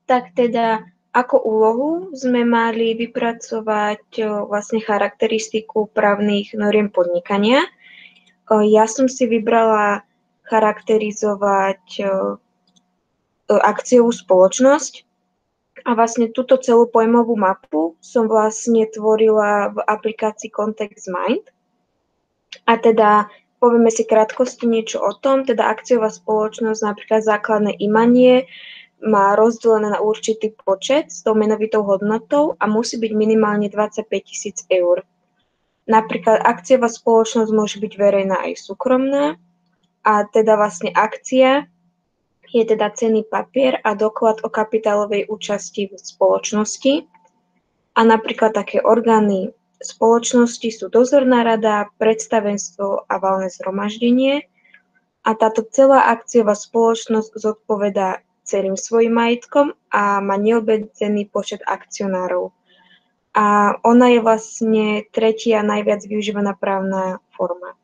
tak teda ako úlohu sme mali vypracovať vlastne charakteristiku právnych noriem podnikania. Ja som si vybrala charakterizovať akciovú spoločnosť a vlastne túto celú pojmovú mapu som vlastne tvorila v aplikácii Context Mind. A teda povieme si krátkosti niečo o tom, teda akciová spoločnosť, napríklad základné imanie, má rozdelené na určitý počet s tou menovitou hodnotou a musí byť minimálne 25 000 eur. Napríklad akciová spoločnosť môže byť verejná aj súkromná a teda vlastne akcia je teda cenný papier a doklad o kapitálovej účasti v spoločnosti. A napríklad také orgány spoločnosti sú dozorná rada, predstavenstvo a valné zhromaždenie. A táto celá akciová spoločnosť zodpovedá celým svojim majetkom a má neobmedzený počet akcionárov. A ona je vlastne tretia najviac využívaná právna forma.